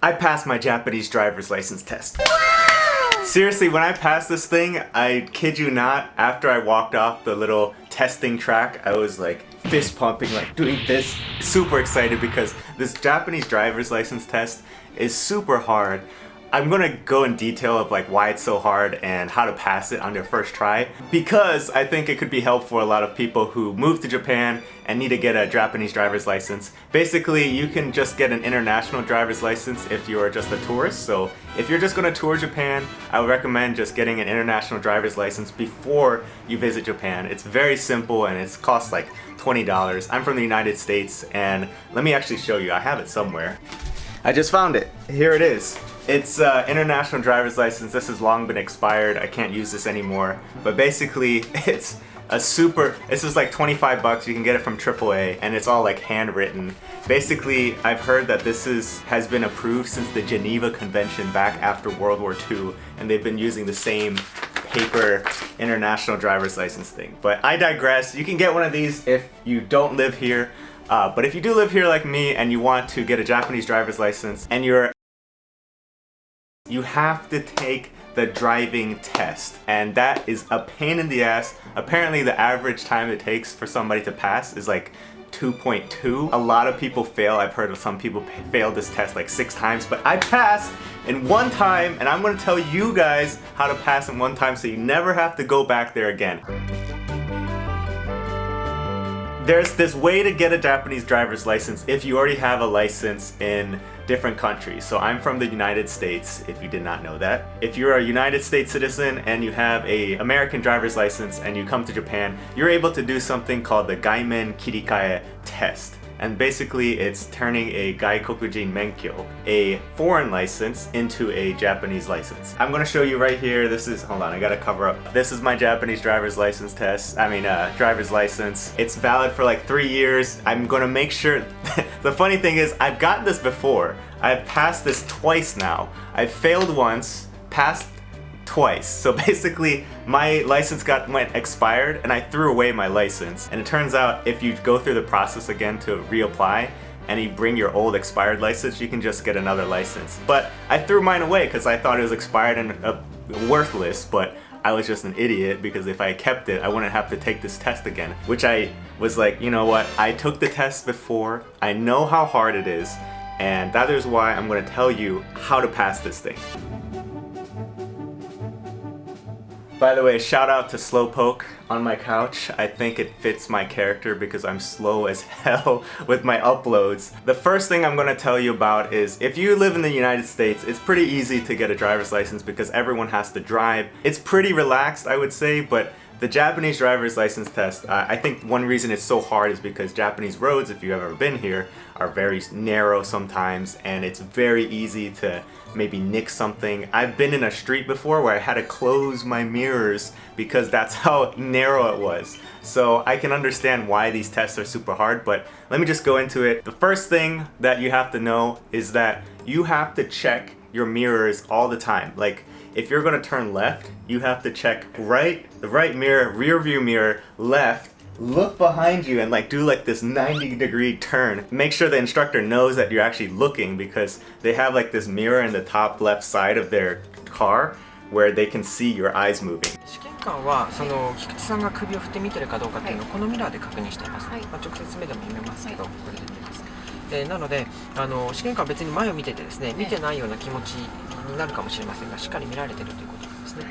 I passed my Japanese driver's license test. Seriously, when I passed this thing, I kid you not, after I walked off the little testing track, I was like fist pumping, like doing this, super excited because this Japanese driver's license test is super hard. I'm gonna go in detail of like why it's so hard and how to pass it on their first try, because I think it could be helpful for a lot of people who move to Japan and need to get a Japanese driver's license. Basically, you can just get an international driver's license if you're just a tourist. So if you're just gonna tour Japan, I would recommend just getting an international driver's license before you visit Japan. It's very simple and it costs like $20. I'm from the United States, and let me actually show you. I have it somewhere. I just found it. Here it is. It's international driver's license. This has long been expired. I can't use this anymore. But basically, it's a this is like 25 bucks. You can get it from AAA, and it's all like handwritten. Basically, I've heard that this has been approved since the Geneva Convention back after World War II, and they've been using the same paper international driver's license thing. But I digress. You can get one of these if you don't live here. But if you do live here like me and you want to get a Japanese driver's license and you have to take the driving test, and that is a pain in the ass. Apparently the average time it takes for somebody to pass is like 2.2. A lot of people fail. I've heard of some people fail this test like 6 times, but I passed in 1 time, and I'm gonna tell you guys how to pass in 1 time so you never have to go back there again. There's this way to get a Japanese driver's license if you already have a license in different countries. So I'm from the United States, if you did not know that. If you're a United States citizen and you have an American driver's license and you come to Japan, you're able to do something called the Gaimen Kirikae test. And basically it's turning a Gaikokujin Menkyo, a foreign license, into a Japanese license. I'm gonna show you right here. This is, hold on, I gotta cover up. This is my Japanese driver's license test. Driver's license. It's valid for like 3 years. I'm gonna make sure, the funny thing is I've gotten this before. I've passed this twice now. I've failed once, passed twice. So basically my license went expired and I threw away my license, and it turns out if you go through the process again to reapply and you bring your old expired license, you can just get another license. But I threw mine away because I thought it was expired and worthless, but I was just an idiot because if I kept it I wouldn't have to take this test again, which I was like, you know what, I took the test before, I know how hard it is, and that is why I'm going to tell you how to pass this thing. By the way, shout out to Slowpoke on my couch. I think it fits my character because I'm slow as hell with my uploads. The first thing I'm going to tell you about is if you live in the United States, it's pretty easy to get a driver's license because everyone has to drive. It's pretty relaxed, I would say, but the Japanese driver's license test, I think one reason it's so hard is because Japanese roads, if you've ever been here, are very narrow sometimes, and it's very easy to maybe nick something. I've been in a street before where I had to close my mirrors because that's how narrow it was. So I can understand why these tests are super hard, but let me just go into it. The first thing that you have to know is that you have to check your mirrors all the time. Like, if you're gonna turn left, you have to check the right mirror, rear view mirror, left, look behind you and like do like this 90-degree turn. Make sure the instructor knows that you're actually looking, because they have like this mirror in the top left side of their car where they can see your eyes moving. 試験官はその菊池さんが首を振って見てるかどうかっていうのをこのミラーで確認しています。直接目でも見えますけど、これで見えます。なので試験官は別に前を見ててですね、見てないような気持ちになるかもしれませんが、しっかり見られてるということなんですね。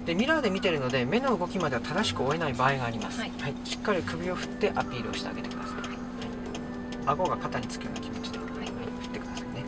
でミラーで見てるので目の動きまでは正しく追えない場合があります。はい、しっかり首を振ってアピールをしてあげてください。顎が肩につくような気持ちで、振ってくださいね。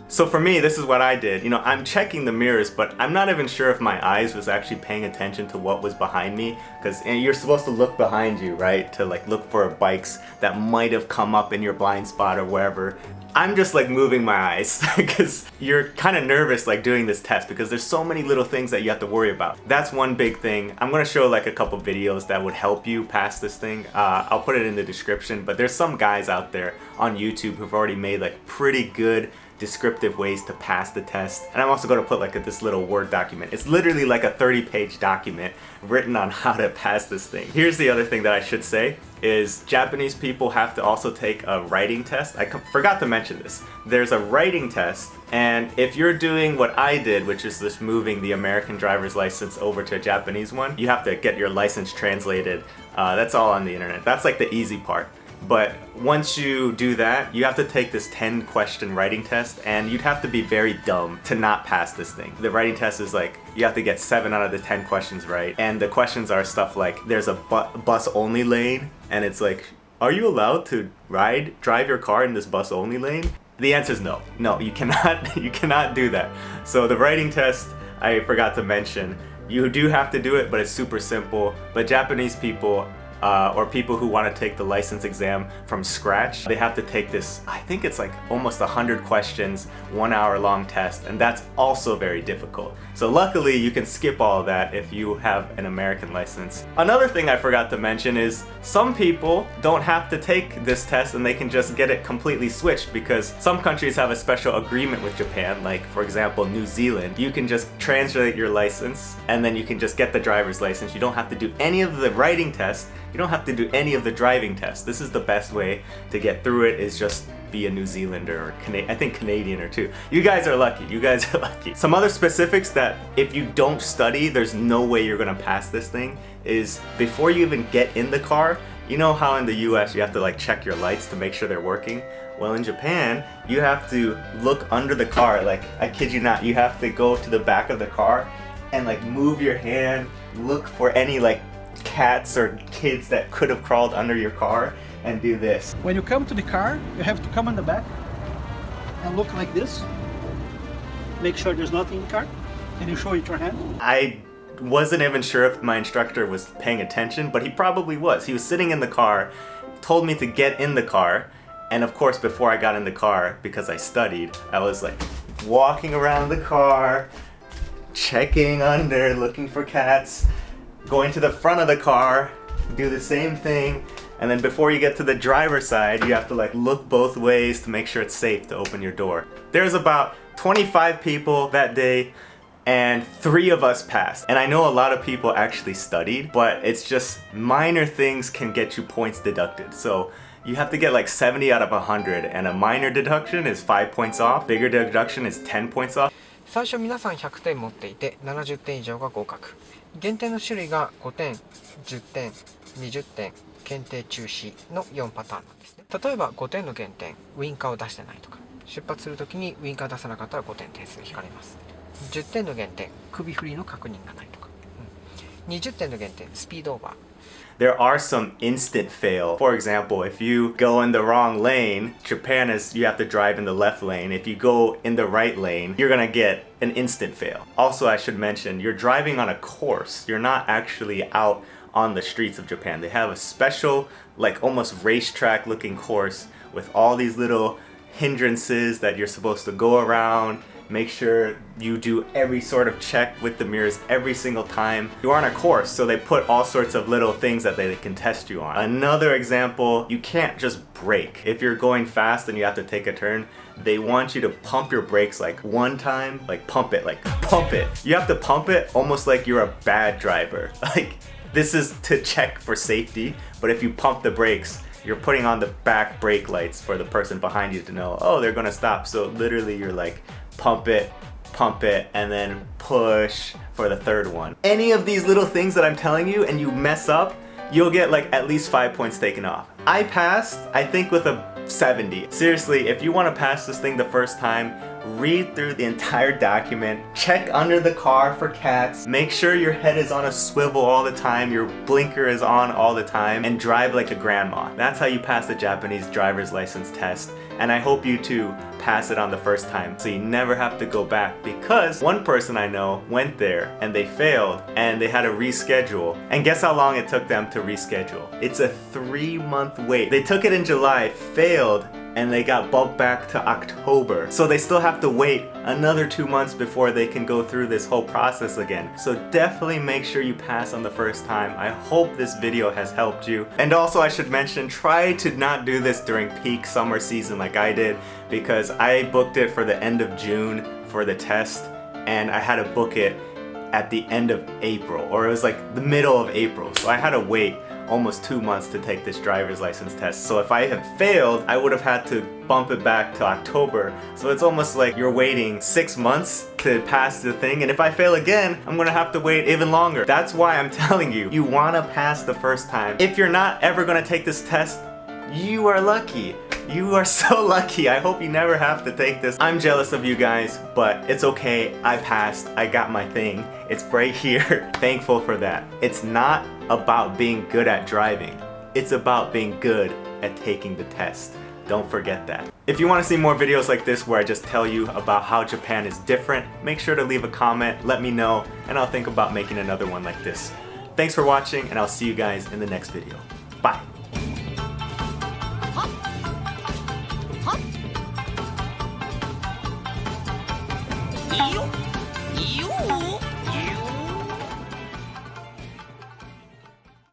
So for me, this is what I did. You know, I'm checking the mirrors, but I'm not even sure if my eyes was actually paying attention to what was behind me, because you're supposed to look behind you, right? To like look for bikes that might have come up in your blind spot or wherever. I'm just like moving my eyes because you're kind of nervous like doing this test because there's so many little things that you have to worry about. That's one big thing. I'm gonna show like a couple videos that would help you pass this thing. I'll put it in the description, but there's some guys out there on YouTube who've already made like pretty good descriptive ways to pass the test. And I'm also going to put like this little Word document. It's literally like a 30-page document written on how to pass this thing. Here's the other thing that I should say is Japanese people have to also take a writing test. I forgot to mention this. There's a writing test, and if you're doing what I did, which is just moving the American driver's license over to a Japanese one, you have to get your license translated. That's all on the internet. That's like the easy part. But once you do that, you have to take this 10-question writing test, and you'd have to be very dumb to not pass this thing. The writing test is like, you have to get 7 out of the 10 questions right. And the questions are stuff like, there's a bus-only lane, and it's like, are you allowed to drive your car in this bus-only lane? The answer is no. No, you cannot, you cannot do that. So the writing test, I forgot to mention, you do have to do it, but it's super simple. But Japanese people, or people who want to take the license exam from scratch, they have to take this, I think it's like almost 100 questions, 1 hour long test, and that's also very difficult. So luckily you can skip all of that if you have an American license. Another thing I forgot to mention is some people don't have to take this test and they can just get it completely switched, because some countries have a special agreement with Japan, like for example New Zealand. You can just translate your license and then you can just get the driver's license. You don't have to do any of the writing test. You don't have to do any of the driving tests. This is the best way to get through it, is just be a New Zealander or I think Canadian or two. You guys are lucky. You guys are lucky. Some other specifics that if you don't study, there's no way you're gonna pass this thing is before you even get in the car, you know how in the US you have to like check your lights to make sure they're working? Well, in Japan, you have to look under the car. Like, I kid you not, you have to go to the back of the car and like move your hand, look for any like cats or kids that could have crawled under your car, and do this. When you come to the car, you have to come on the back and look like this. Make sure there's nothing in the car, and you show it your hand. I wasn't even sure if my instructor was paying attention, but he probably was. He was sitting in the car, told me to get in the car, and of course before I got in the car, because I studied, I was like walking around the car, checking under, looking for cats, going to the front of the car, do the same thing, and then before you get to the driver's side, you have to like look both ways to make sure it's safe to open your door. There's about 25 people that day, and 3 of us passed. And I know a lot of people actually studied, but it's just minor things can get you points deducted. So you have to get like 70 out of 100, and a minor deduction is 5 points off, bigger deduction is 10 points off. 最初皆さん100点持っていて70点以上が合格。減点の種類が5点、10点、20点、検定中止の4パターンなんですね。例えば5点の減点、ウインカーを出してないとか、出発するときにウインカー出さなかったら5点点数引かれます。10点の減点、首振りの確認がないとか、20点の減点、スピードオーバー。There are some instant fail. For example, if you go in the wrong lane, Japan is you have to drive in the left lane. If you go in the right lane, you're gonna get an instant fail. Also, I should mention, you're driving on a course. You're not actually out on the streets of Japan. They have a special, like almost racetrack looking course with all these little hindrances that you're supposed to go around. Make sure you do every sort of check with the mirrors every single time. You're on a course, so they put all sorts of little things that they can test you on. Another example, you can't just brake. If you're going fast and you have to take a turn, they want you to pump your brakes like one time, like pump it. You have to pump it almost like you're a bad driver. Like, this is to check for safety, but if you pump the brakes, you're putting on the back brake lights for the person behind you to know, oh, they're gonna stop. So literally you're like, pump it, and then push for the third one. Any of these little things that I'm telling you and you mess up, you'll get like at least 5 points taken off. I passed, I think, with a 70. Seriously, if you want to pass this thing the first time, read through the entire document, check under the car for cats, make sure your head is on a swivel all the time, your blinker is on all the time, and drive like a grandma. That's how you pass the Japanese driver's license test, and I hope you too pass it on the first time so you never have to go back, because one person I know went there and they failed and they had to reschedule, and guess how long it took them to reschedule? It's a 3-month wait. They took it in July, failed, and they got bumped back to October. So they still have to wait another 2 months before they can go through this whole process again. So definitely make sure you pass on the first time. I hope this video has helped you. And also I should mention, try to not do this during peak summer season like I did, because I booked it for the end of June for the test, and I had to book it at the end of April, or it was like the middle of April. So I had to wait almost 2 months to take this driver's license test. So if I had failed, I would have had to bump it back to October. So it's almost like you're waiting 6 months to pass the thing, and if I fail again, I'm gonna have to wait even longer. That's why I'm telling you, you wanna pass the first time. If you're not ever gonna take this test, you are lucky. You are so lucky. I hope you never have to take this. I'm jealous of you guys, but it's okay. I passed. I got my thing. It's right here. Thankful for that. It's not about being good at driving. It's about being good at taking the test. Don't forget that. If you want to see more videos like this where I just tell you about how Japan is different, make sure to leave a comment, let me know, and I'll think about making another one like this. Thanks for watching, and I'll see you guys in the next video. Bye.